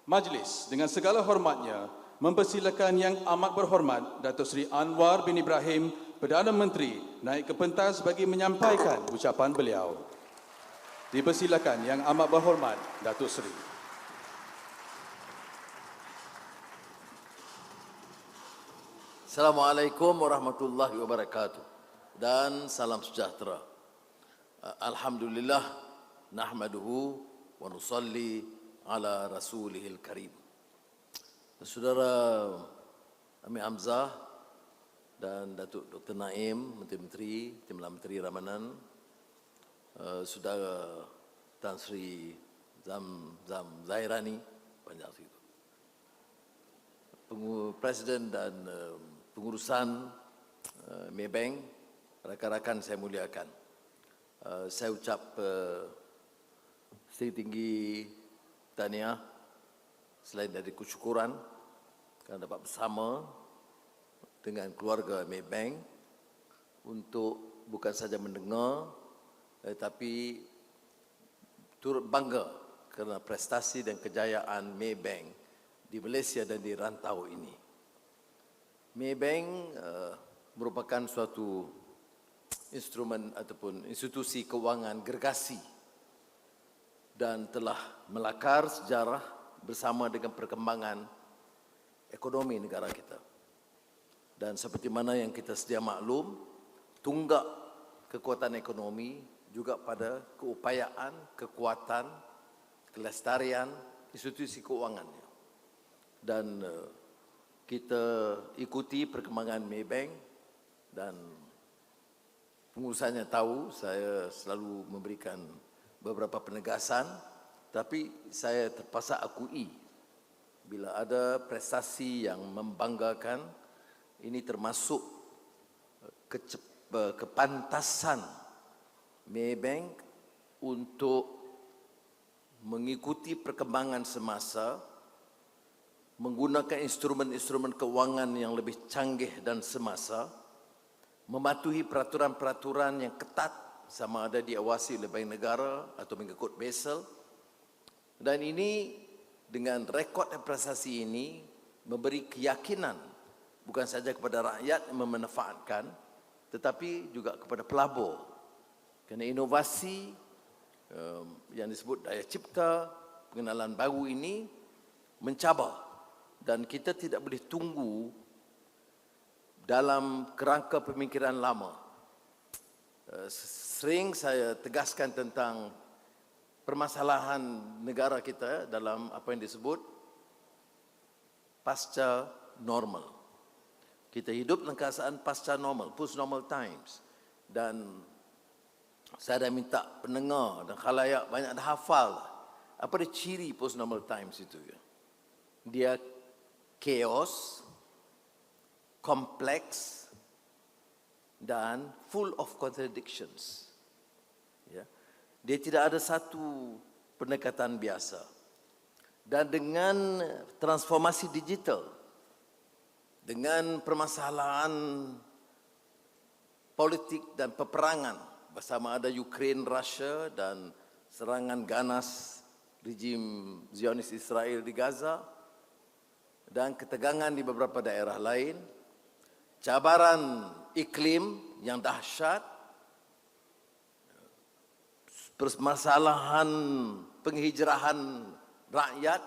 Majlis dengan segala hormatnya mempersilakan Yang Amat Berhormat Datuk Seri Anwar bin Ibrahim, Perdana Menteri, naik ke pentas bagi menyampaikan ucapan beliau. Dipersilakan Yang Amat Berhormat Datuk Seri. Assalamualaikum warahmatullahi wabarakatuh dan salam sejahtera. Alhamdulillah nahmaduhu wa nusalli ala rasulihil karim. Saudara Amir Hamzah dan Datuk Dr. Naim, Menteri-Menteri, Timbalan Menteri Ramanan, Saudara Tan Sri Zam Zairani, banyak situ. Presiden dan pengurusan Maybank, rakan-rakan saya muliakan. Saya ucap setinggi tahniah selain dari kesyukuran kerana dapat bersama dengan keluarga Maybank untuk bukan saja mendengar tetapi turut bangga kerana prestasi dan kejayaan Maybank di Malaysia dan di rantau ini. Maybank merupakan suatu instrumen ataupun institusi kewangan gergasi dan telah melakar sejarah bersama dengan perkembangan ekonomi negara kita. Dan seperti mana yang kita sedia maklum, tunggak kekuatan ekonomi juga pada keupayaan, kekuatan, kelestarian institusi keuangannya. Dan kita ikuti perkembangan Maybank dan pengurusannya tahu saya selalu memberikan beberapa penegasan, tapi saya terpaksa akui bila ada prestasi yang membanggakan, ini termasuk kepantasan Maybank untuk mengikuti perkembangan semasa, menggunakan instrumen-instrumen keuangan yang lebih canggih dan semasa, mematuhi peraturan-peraturan yang ketat sama ada diawasi oleh Bank Negara atau mengikut Basel. Dan ini dengan rekod dan prestasi ini memberi keyakinan bukan saja kepada rakyat yang memanfaatkan tetapi juga kepada pelabur. Kerana inovasi yang disebut daya cipta, pengenalan baru ini mencabar dan kita tidak boleh tunggu dalam kerangka pemikiran lama. Sering saya tegaskan tentang permasalahan negara kita dalam apa yang disebut pasca normal. Kita hidup dalam keadaan pasca normal, post normal times. Dan saya dah minta pendengar dan khalayak banyak dah hafal apa dia ciri post normal times itu. Dia chaos, kompleks dan full of contradictions. Dia tidak ada satu pendekatan biasa. Dan dengan transformasi digital, dengan permasalahan politik dan peperangan bersama ada Ukraine, Russia dan serangan ganas rejim Zionis Israel di Gaza dan ketegangan di beberapa daerah lain, cabaran iklim yang dahsyat, permasalahan penghijrahan rakyat,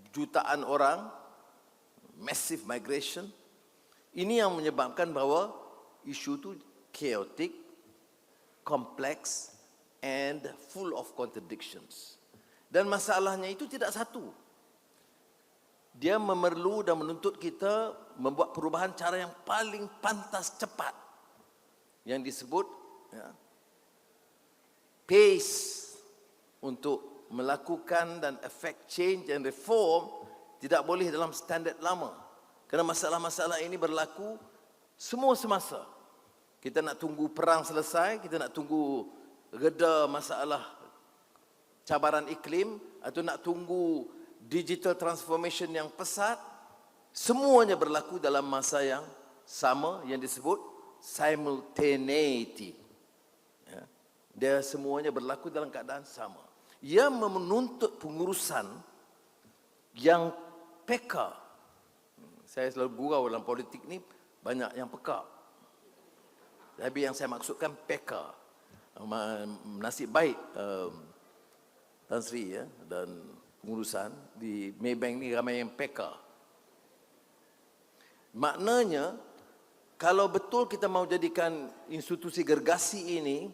jutaan orang, massive migration. Ini yang menyebabkan bahawa isu itu chaotic, complex and full of contradictions. Dan masalahnya itu tidak satu. Dia memerlu dan menuntut kita membuat perubahan cara yang paling pantas cepat. Yang disebut pace untuk melakukan dan effect change and reform tidak boleh dalam standard lama. Kerana masalah-masalah ini berlaku semua semasa. Kita nak tunggu perang selesai, kita nak tunggu reda masalah cabaran iklim atau nak tunggu digital transformation yang pesat, semuanya berlaku dalam masa yang sama yang disebut simultaneity. Dia semuanya berlaku dalam keadaan sama. Ia menuntut pengurusan yang peka. Saya selalu gurau dalam politik ni, banyak yang peka. Tapi yang saya maksudkan peka. Nasib baik Tan Sri dan pengurusan di Maybank ni ramai yang peka. Maknanya, kalau betul kita mau jadikan institusi gergasi ini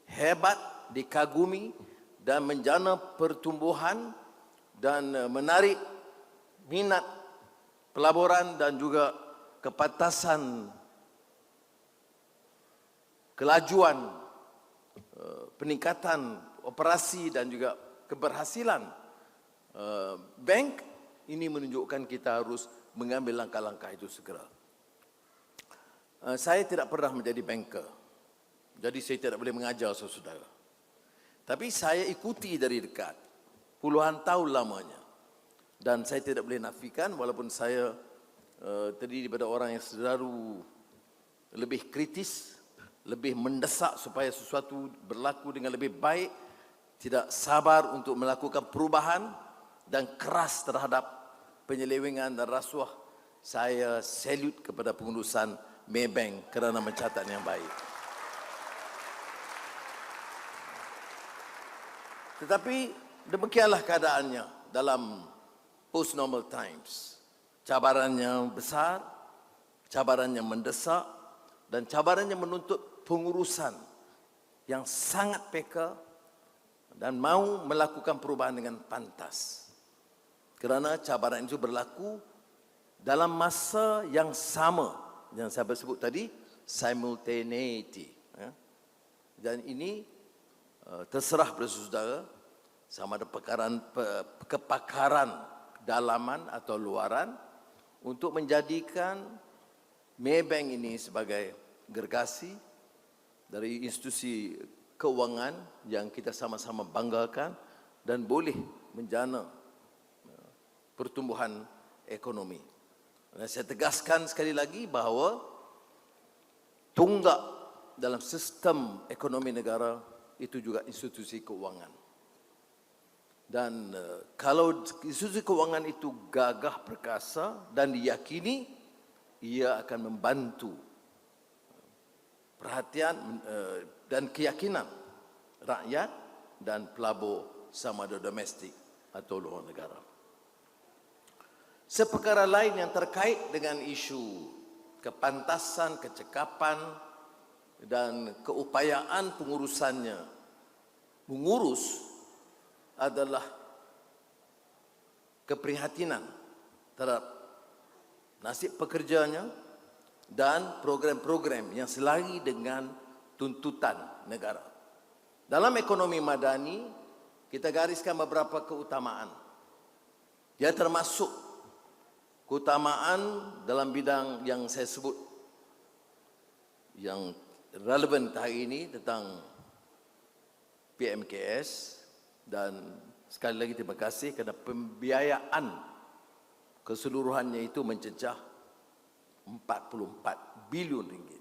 hebat, dikagumi dan menjana pertumbuhan dan menarik minat pelaburan dan juga kepantasan kelajuan peningkatan operasi dan juga keberhasilan bank, ini menunjukkan kita harus mengambil langkah-langkah itu segera. Saya tidak pernah menjadi banker, jadi saya tidak boleh mengajar saudara. Tapi saya ikuti dari dekat, puluhan tahun lamanya. Dan saya tidak boleh nafikan, walaupun saya terdiri daripada orang yang selalu lebih kritis, lebih mendesak supaya sesuatu berlaku dengan lebih baik, tidak sabar untuk melakukan perubahan dan keras terhadap penyelewengan dan rasuah. Saya salute kepada pengurusan Maybank kerana mencatat yang baik. Tetapi demikianlah keadaannya dalam post-normal times. Cabarannya besar, cabarannya mendesak, dan cabarannya menuntut pengurusan yang sangat peka dan mau melakukan perubahan dengan pantas. Kerana cabaran itu berlaku dalam masa yang sama, yang saya sebut tadi, simultaneity. Dan ini terserah pada saudara, sama ada kepakaran dalaman atau luaran untuk menjadikan Maybank ini sebagai gergasi dari institusi keuangan yang kita sama-sama banggakan dan boleh menjana pertumbuhan ekonomi. Dan saya tegaskan sekali lagi bahawa tunggak dalam sistem ekonomi negara itu juga institusi keuangan. Dan kalau institusi keuangan itu gagah perkasa dan diyakini, ia akan membantu perhatian dan keyakinan rakyat dan pelabur sama ada domestik atau luar negara. Seperkara lain yang terkait dengan isu kepantasan, kecekapan dan keupayaan pengurusannya mengurus adalah keprihatinan terhadap nasib pekerjanya dan program-program yang selari dengan tuntutan negara. Dalam ekonomi madani, kita gariskan beberapa keutamaan. Dia termasuk keutamaan dalam bidang yang saya sebut yang relevan hari ini tentang PMKS. Dan sekali lagi terima kasih kerana pembiayaan keseluruhannya itu mencecah 44 bilion ringgit.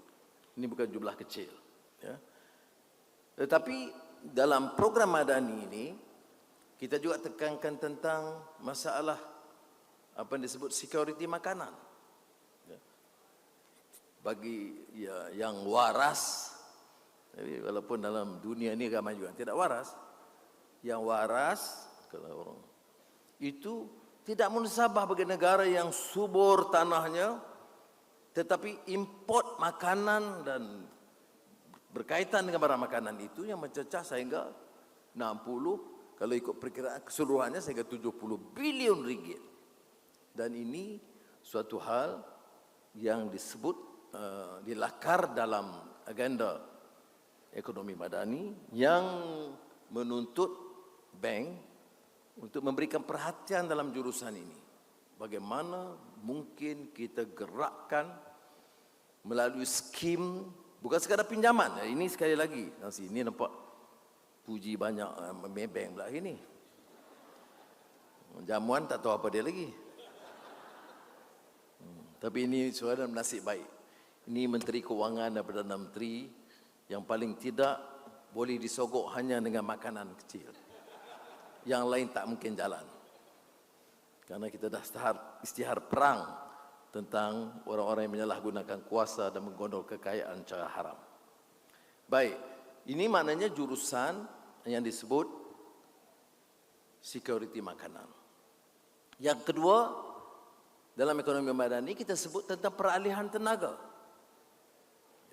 Ini bukan jumlah kecil. Ya. Tetapi dalam program madani ini, kita juga tekankan tentang masalah apa yang disebut security makanan. Ya. Bagi yang waras, walaupun dalam dunia ini ramai juga tidak waras, yang waras kalau orang itu tidak munasabah bagi negara yang subur tanahnya, tetapi import makanan dan berkaitan dengan barang makanan itu yang mencecah sehingga 60, kalau ikut perkiraan keseluruhannya sehingga 70 bilion ringgit. Dan ini suatu hal yang disebut dilakar dalam agenda ekonomi madani yang menuntut bank untuk memberikan perhatian dalam jurusan ini. Bagaimana mungkin kita gerakkan melalui skim, bukan sekadar pinjaman. Ini sekali lagi, ini nampak puji banyak Maybank belah ini. Jamuan tak tahu apa dia lagi. Tapi ini suara nasib baik. Ini Menteri Keuangan dan Perdana Menteri yang paling tidak boleh disogok hanya dengan makanan kecil. Yang lain tak mungkin jalan. Karena kita dah istihar perang tentang orang-orang yang menyalahgunakan kuasa dan menggondol kekayaan secara haram. Baik, ini maknanya jurusan yang disebut security makanan. Yang kedua, dalam ekonomi madani kita sebut tentang peralihan tenaga.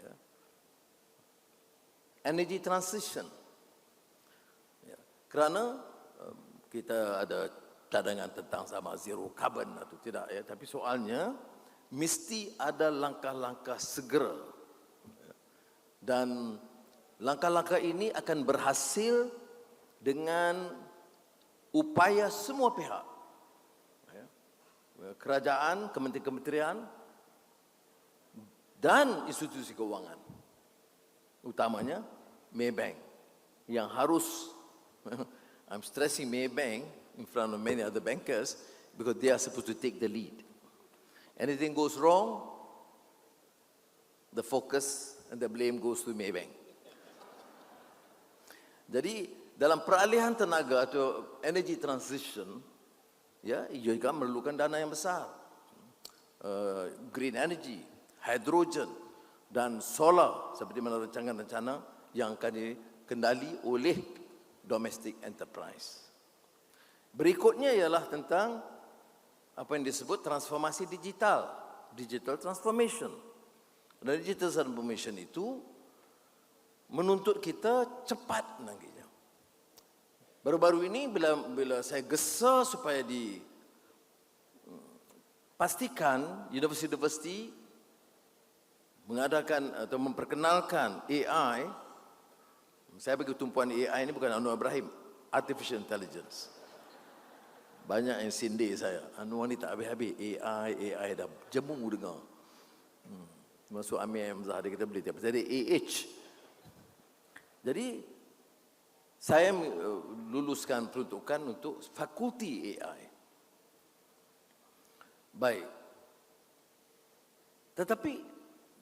Ya. Energy transition. Ya. Kerana kita ada cadangan tentang sama zero carbon atau tidak, ya, tapi soalnya mesti ada langkah-langkah segera, dan langkah-langkah ini akan berhasil dengan upaya semua pihak, ya, kerajaan, kementerian-kementerian dan institusi keuangan, utamanya Maybank yang harus I'm stressing Maybank in front of many other bankers because they are supposed to take the lead. Anything goes wrong, the focus and the blame goes to Maybank. Jadi dalam peralihan tenaga atau energy transition, ya, juga memerlukan dana yang besar. Green energy, hydrogen dan solar seperti mana rancangan-rencana yang akan dikendali oleh domestic enterprise. Berikutnya ialah tentang apa yang disebut transformasi digital, digital transformation. Dan digital transformation itu menuntut kita cepat nantinya. Baru-baru ini bila saya gesa supaya dipastikan universiti-universiti mengadakan atau memperkenalkan AI, saya bagi tumpuan AI ini bukan Anwar Ibrahim, artificial intelligence. Banyak yang sindir saya, Anwar ni tak habis-habis, AI dah jemu dengar. Masuk Amir Hamzah, dia kata boleh tiap. Jadi AH. Jadi saya luluskan peruntukan untuk fakulti AI. Baik. Tetapi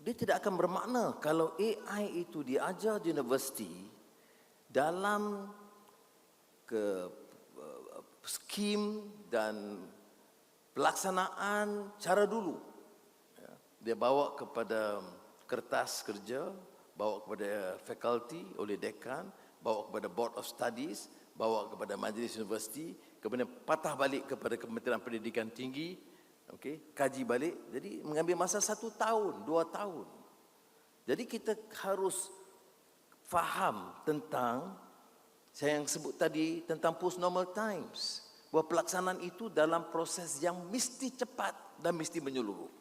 dia tidak akan bermakna kalau AI itu diajar di universiti dalam skim dan pelaksanaan cara dulu. Dia bawa kepada kertas kerja, bawa kepada fakulti oleh dekan, bawa kepada board of studies, bawa kepada majlis universiti, kemudian patah balik kepada Kementerian Pendidikan Tinggi, okey, kaji balik. Jadi mengambil masa 1 tahun, 2 tahun. Jadi kita harus faham tentang saya yang sebut tadi tentang post-normal times. Bahawa pelaksanaan itu dalam proses yang mesti cepat dan mesti menyeluruh.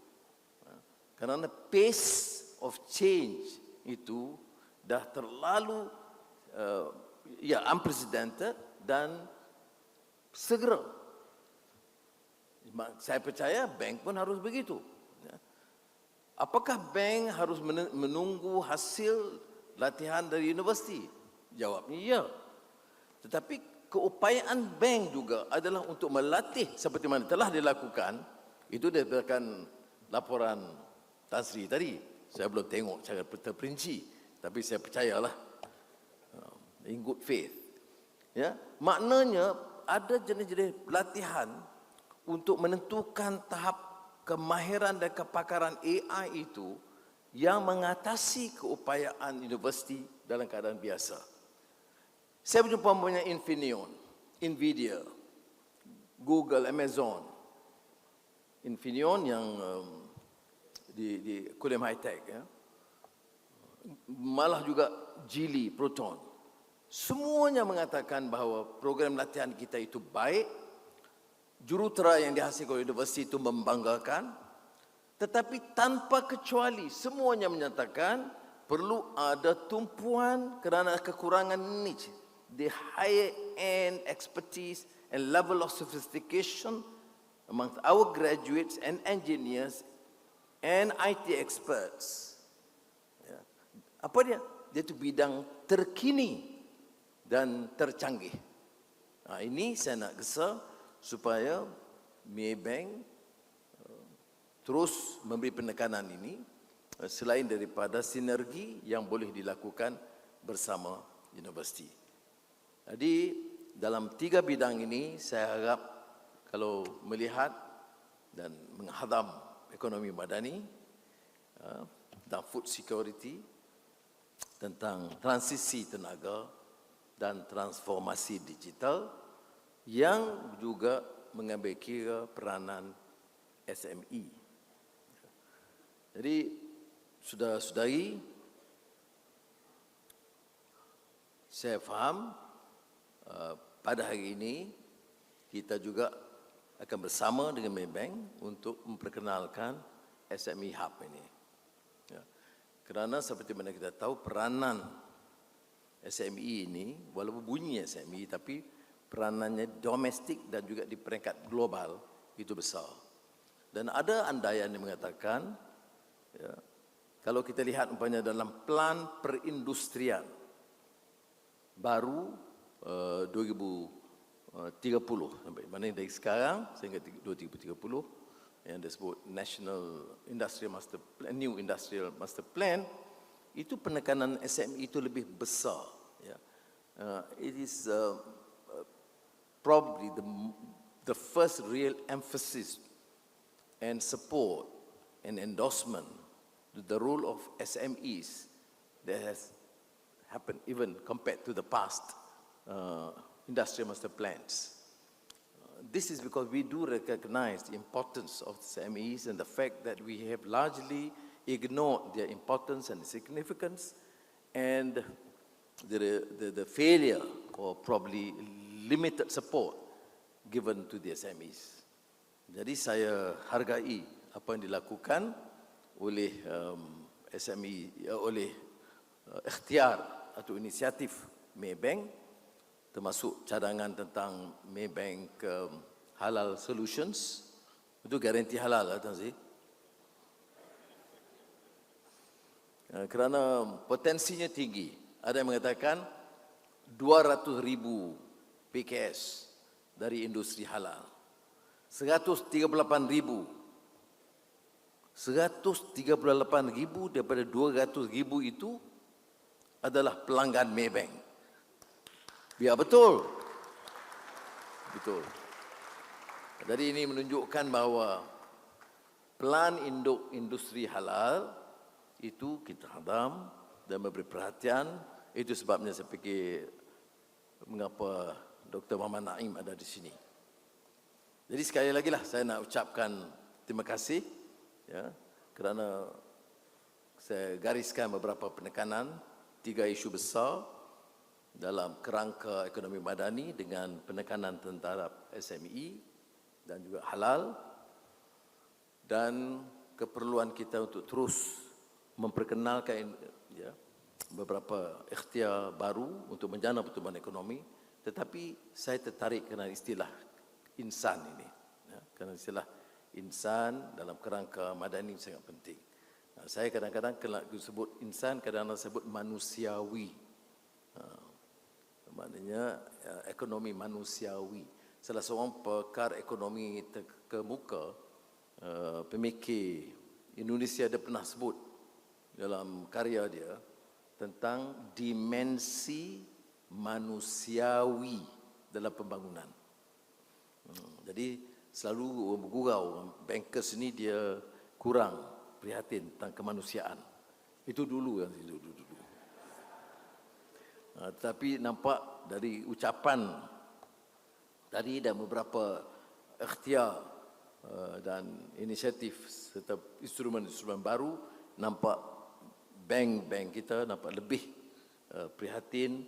Kerana pace of change itu dah terlalu unprecedented dan segera. Saya percaya bank pun harus begitu. Apakah bank harus menunggu hasil latihan dari universiti? Jawabnya ya. Tetapi keupayaan bank juga adalah untuk melatih seperti mana telah dilakukan. Itu berdasarkan laporan Tan Sri tadi. Saya belum tengok secara terperinci, tapi saya percayalah in good faith. Ya, maknanya ada jenis-jenis latihan untuk menentukan tahap kemahiran dan kepakaran AI itu yang mengatasi keupayaan universiti dalam keadaan biasa. Saya berjumpa punya Infineon, Nvidia, Google, Amazon. Infineon yang di Kulim High Tech, ya. Malah juga Geely, Proton. Semuanya mengatakan bahawa program latihan kita itu baik, jurutera yang dihasilkan oleh universiti itu membanggakan, tetapi tanpa kecuali semuanya menyatakan perlu ada tumpuan kerana kekurangan niche, the higher end expertise and level of sophistication among our graduates and engineers and IT experts. Ya. Apa dia? Dia itu bidang terkini dan tercanggih. Nah, ini saya nak gesa supaya Maybank terus memberi penekanan ini selain daripada sinergi yang boleh dilakukan bersama universiti. Jadi dalam 3 bidang ini saya harap kalau melihat dan menghadam ekonomi madani, tentang food security, tentang transisi tenaga dan transformasi digital yang juga mengambil kira peranan SME. Jadi, saudara-saudari, saya faham pada hari ini kita juga akan bersama dengan Maybank untuk memperkenalkan SME Hub ini. Ya. Kerana seperti mana kita tahu peranan SME ini, walaupun bunyi SME tapi peranannya domestik dan juga di peringkat global itu besar. Dan ada andaian yang mengatakan, ya, kalau kita lihat umpamanya dalam plan perindustrian baru 2030 sampai mana dari sekarang sehingga 2030 yang disebut National Industrial Master Plan, New Industrial Master Plan, itu penekanan SME itu lebih besar. Ya. It is probably the first real emphasis and support and endorsement to the role of SMEs that has happened even compared to the past industrial master plans. This is because we do recognize the importance of SMEs and the fact that we have largely ignored their importance and significance, and the failure or probably limited support given to the SMEs. Jadi saya hargai apa yang dilakukan oleh SME, oleh ikhtiar atau inisiatif Maybank, termasuk cadangan tentang Maybank Halal Solutions. Itu garanti halal lah, Tan Sri. Kerana potensinya tinggi. Ada yang mengatakan 200,000 PKS dari industri halal. 138,000 daripada 200,000 itu adalah pelanggan Maybank. Biar betul. Betul. Jadi ini menunjukkan bahawa plan induk industri halal itu kita hadam dan memberi perhatian. Itu sebabnya saya fikir mengapa Dr. Muhammad Naim ada di sini. Jadi sekali lagi lah saya nak ucapkan terima kasih, ya, kerana saya gariskan beberapa penekanan 3 isu besar dalam kerangka ekonomi madani dengan penekanan terhadap SME dan juga halal, dan keperluan kita untuk terus memperkenalkan, ya, beberapa ikhtiar baru untuk menjana pertumbuhan ekonomi. Tetapi saya tertarik kerana istilah insan ini, ya, kerana istilah insan dalam kerangka madani sangat penting. Saya kadang-kadang kalau sebut insan, kadang-kadang sebut manusiawi. Maknanya ekonomi manusiawi. Salah seorang pakar ekonomi terkemuka, pemikir Indonesia, dia pernah sebut dalam karya dia tentang dimensi manusiawi dalam pembangunan. Jadi selalu bergurau, bankers ni dia kurang prihatin tentang kemanusiaan. Itu dulu kan, dulu. Tapi nampak dari ucapan tadi dan beberapa ikhtiar dan inisiatif serta instrumen-instrumen baru, nampak bank-bank kita nampak lebih prihatin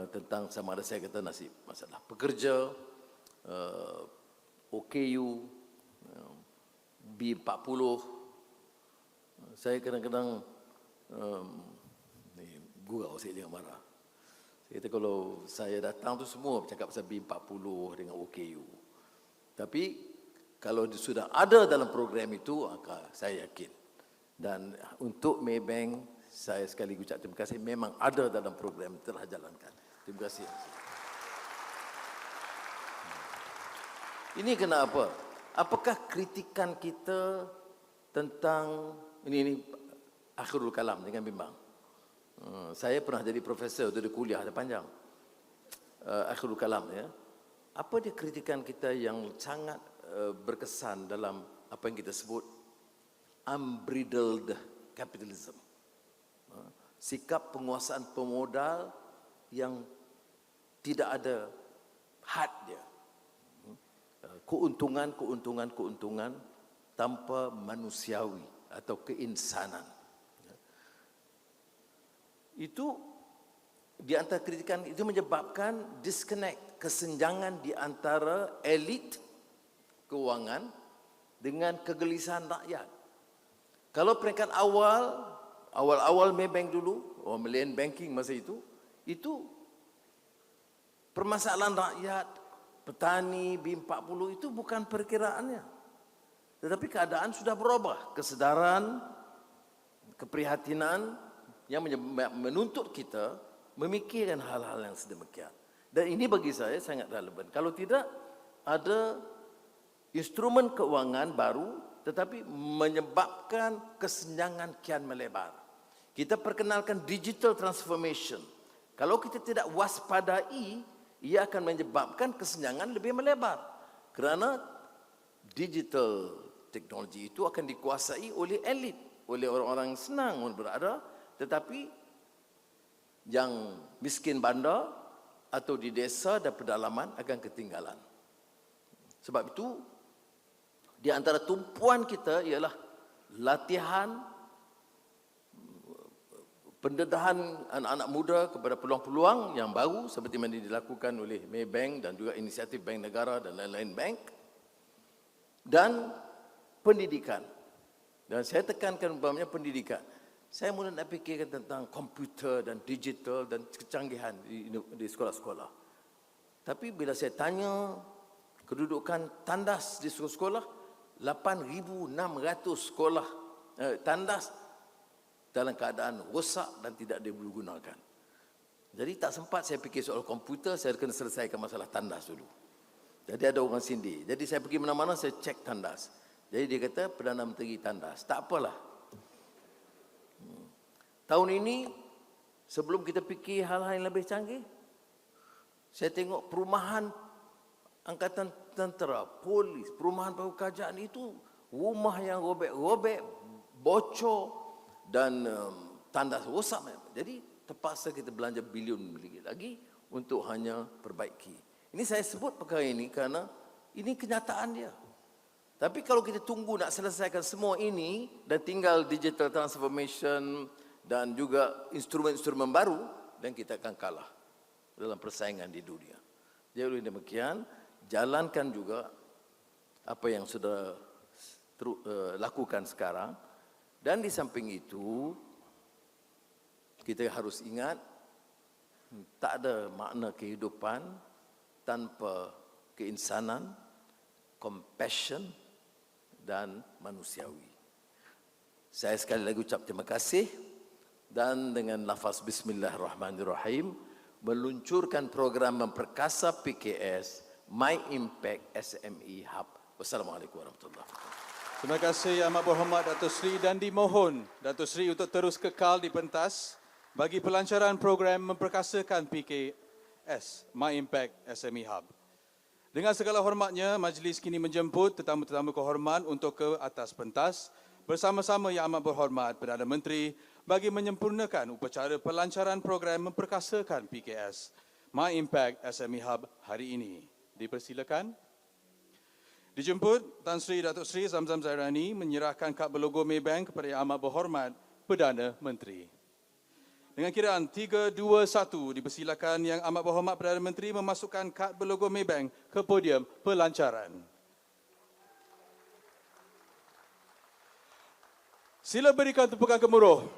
tentang sama ada saya kata nasib masalah pekerja, OKU, B40. Saya kadang-kadang gurau saya dengan marah. Saya kata kalau saya datang tu semua bercakap pasal B40 dengan OKU. Tapi kalau sudah ada dalam program itu, maka saya yakin. Dan untuk Maybank, saya sekali ucap terima kasih, memang ada dalam program telah jalankan. Terima kasih. Ini kenapa? Apakah kritikan kita tentang ini akhirul kalam dengan bimbang? Saya pernah jadi profesor, itu ada kuliah ada panjang. Akhirul kalam, ya. apa dia kritikan kita yang sangat berkesan dalam apa yang kita sebut unbridled capitalism. Sikap penguasaan pemodal yang tidak ada had dia. Keuntungan tanpa manusiawi atau keinsanan. Itu di antara kritikan itu menyebabkan disconnect, kesenjangan di antara elit keuangan dengan kegelisahan rakyat. Kalau peringkat awal Maybank dulu, Malayan Banking masa itu permasalahan rakyat, petani, B40 itu bukan perkiraannya. Tetapi keadaan sudah berubah, kesedaran, keprihatinan yang menuntut kita memikirkan hal-hal yang sedemikian. Dan ini bagi saya sangat relevan. Kalau tidak ada instrumen keuangan baru tetapi menyebabkan kesenjangan kian melebar. Kita perkenalkan digital transformation. Kalau kita tidak waspadai, ia akan menyebabkan kesenjangan lebih melebar. Kerana digital teknologi itu akan dikuasai oleh elit, oleh orang-orang yang senang berada, tetapi yang miskin bandar atau di desa dan pedalaman akan ketinggalan. Sebab itu, di antara tumpuan kita ialah latihan, pendedahan anak-anak muda kepada peluang-peluang yang baru seperti yang dilakukan oleh Maybank dan juga inisiatif Bank Negara dan lain-lain bank, dan pendidikan. Dan saya tekankan umpamanya pendidikan. Saya mula nak fikirkan tentang komputer dan digital dan kecanggihan di sekolah-sekolah. Tapi bila saya tanya kedudukan tandas di sekolah, 8,600 sekolah tandas dalam keadaan rosak dan tidak dipergunakan. Jadi tak sempat saya fikir soal komputer, saya kena selesaikan masalah tandas dulu. Jadi ada orang sindir. Jadi saya pergi mana-mana, saya cek tandas. Jadi dia kata, Perdana Menteri tandas. Tak apalah. Tahun ini, sebelum kita fikir hal-hal yang lebih canggih, saya tengok perumahan Angkatan Tentera, polis, perumahan pegawai kerajaan itu, rumah yang robek-robek, bocor dan tandas rosak. Jadi terpaksa kita belanja bilion lagi untuk hanya perbaiki. Ini saya sebut perkara ini kerana ini kenyataan dia. Tapi kalau kita tunggu nak selesaikan semua ini dan tinggal digital transformation dan juga instrumen-instrumen baru, dan kita akan kalah dalam persaingan di dunia. Jadi oleh demikian, jalankan juga apa yang sudah lakukan sekarang. Dan di samping itu, kita harus ingat, tak ada makna kehidupan tanpa keinsanan, compassion dan manusiawi. Saya sekali lagi ucap terima kasih dan dengan lafaz Bismillahirrahmanirrahim meluncurkan program memperkasa PKS My Impact SME Hub. Wassalamualaikum warahmatullahi wabarakatuh. Terima kasih Yang Amat Berhormat Datuk Seri, dan dimohon Datuk Seri untuk terus kekal di pentas bagi pelancaran program memperkasakan PKS My Impact SME Hub. Dengan segala hormatnya, majlis kini menjemput tetamu-tetamu kehormat untuk ke atas pentas bersama-sama Yang Amat Berhormat Perdana Menteri bagi menyempurnakan upacara pelancaran program memperkasakan PKS My Impact SME Hub hari ini. Dipersilakan. Dijemput Tan Sri Datuk Seri Zamzam Zairani menyerahkan kad berlogo Maybank kepada Yang Amat Berhormat Perdana Menteri. Dengan kiraan 3, 2, 1, dipersilakan Yang Amat Berhormat Perdana Menteri memasukkan kad berlogo Maybank ke podium pelancaran. Sila berikan tepukan gemuruh